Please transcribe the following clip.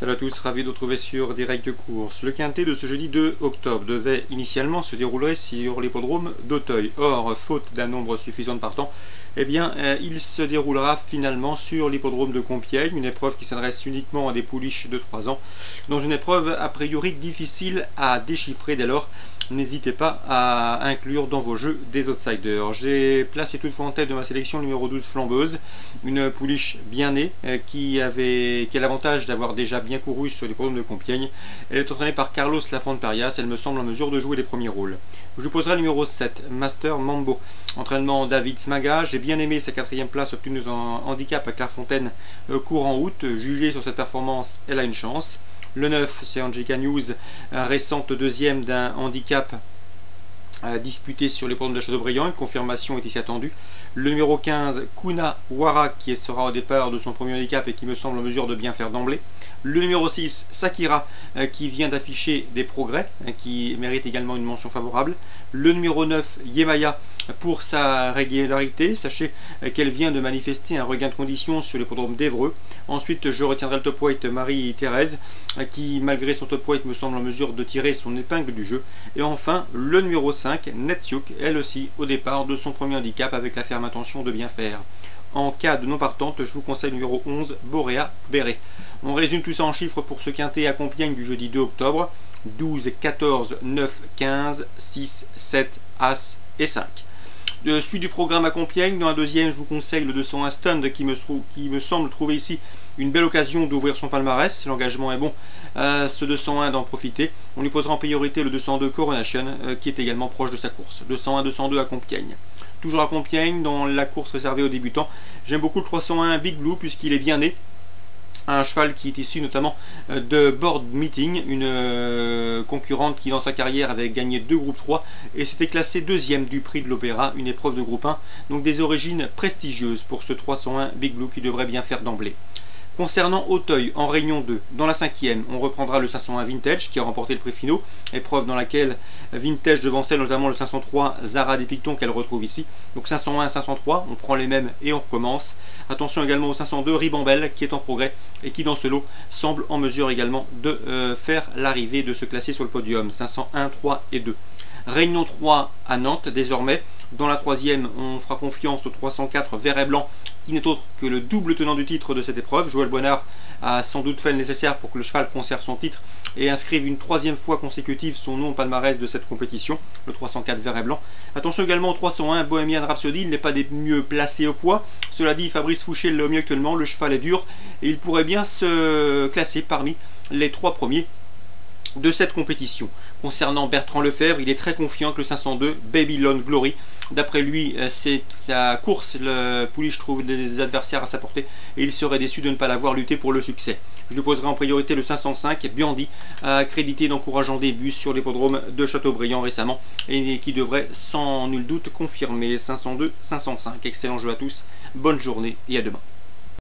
Salut à tous, ravi de vous retrouver sur Direct Course. Le quintet de ce jeudi 2 octobre devait initialement se dérouler sur l'hippodrome d'Auteuil. Or, faute d'un nombre suffisant de partants, il se déroulera finalement sur l'hippodrome de Compiègne, une épreuve qui s'adresse uniquement à des pouliches de 3 ans, dans une épreuve a priori difficile à déchiffrer. Dès lors, n'hésitez pas à inclure dans vos jeux des outsiders. J'ai placé toutefois en tête de ma sélection le numéro 12 Flambeuse, une pouliche bien née qui a l'avantage d'avoir déjà bien couru sur l'hippodrome de Compiègne. Elle est entraînée par Carlos Lafont-Parias, elle me semble en mesure de jouer les premiers rôles. Je vous poserai le numéro 7, Master Mambo, entraînement David Smaga. J'ai bien aimé sa 4e place obtenue en handicap à Clairefontaine courant août. Jugé sur cette performance, elle a une chance. Le 9, c'est Angelica News, récente 2e d'un handicap disputé sur l'hippodrome de Châteaubriand. Une confirmation est ici attendue. Le numéro 15, Kuna Wara, qui sera au départ de son premier handicap et qui me semble en mesure de bien faire d'emblée. Le numéro 6, Sakira, qui vient d'afficher des progrès, qui mérite également une mention favorable. Le numéro 9, Yemaya, pour sa régularité. Sachez qu'elle vient de manifester un regain de condition sur l'hippodrome d'Évreux. Ensuite, je retiendrai le top weight Marie-Thérèse, qui malgré son top weight me semble en mesure de tirer son épingle du jeu. Et enfin, le numéro 5, Netsyuk, elle aussi au départ de son premier handicap avec la ferme intention de bien faire. En cas de non partante, je vous conseille le numéro 11, Borea Béré. On résume tout ça en chiffres pour ce quintet à Compiègne du jeudi 2 octobre. 12, 14, 9, 15, 6, 7, As et 5. De suite du programme à Compiègne, dans la deuxième, je vous conseille le 201 Stand qui me semble trouver ici une belle occasion d'ouvrir son palmarès. Si l'engagement est bon, ce 201 d'en profiter. On lui posera en priorité le 202 Coronation qui est également proche de sa course. 201-202 à Compiègne. Toujours à Compiègne, dans la course réservée aux débutants, j'aime beaucoup le 301 Big Blue puisqu'il est bien né. Un cheval qui est issu notamment de Board Meeting, une concurrente qui dans sa carrière avait gagné 2 groupes 3 et s'était classé 2e du prix de l'Opéra, une épreuve de groupe 1, donc des origines prestigieuses pour ce 301 Big Blue qui devrait bien faire d'emblée. Concernant Auteuil, en Réunion 2, dans la 5e, on reprendra le 501 Vintage qui a remporté le prix Finaux, épreuve dans laquelle Vintage devançait notamment le 503 Zara des Pictons qu'elle retrouve ici. Donc 501 503, on prend les mêmes et on recommence. Attention également au 502 Ribambelle qui est en progrès et qui dans ce lot semble en mesure également de faire l'arrivée, de se classer sur le podium. 501, 3 et 2. Réunion 3 à Nantes désormais. Dans la 3e, on fera confiance au 304 Vert et Blanc qui n'est autre que le double tenant du titre de cette épreuve. Joël Boinard a sans doute fait le nécessaire pour que le cheval conserve son titre et inscrive une 3e fois consécutive son nom au palmarès de cette compétition, le 304 Vert et Blanc. Attention également au 301 Bohemian Rhapsody, il n'est pas des mieux placés au poids. Cela dit, Fabrice Fouché l'a mieux actuellement, le cheval est dur et il pourrait bien se classer parmi les 3 premiers de cette compétition. Concernant Bertrand Lefebvre, il est très confiant que le 502 Babylon Glory, d'après lui, c'est sa course, le pouliche trouve des adversaires à sa portée et il serait déçu de ne pas l'avoir lutté pour le succès. Je lui poserai en priorité le 505 Biandi, crédité d'encourageants débuts sur l'hippodrome de Châteaubriand récemment et qui devrait sans nul doute confirmer. 502, 505. Excellent jeu à tous, bonne journée et à demain.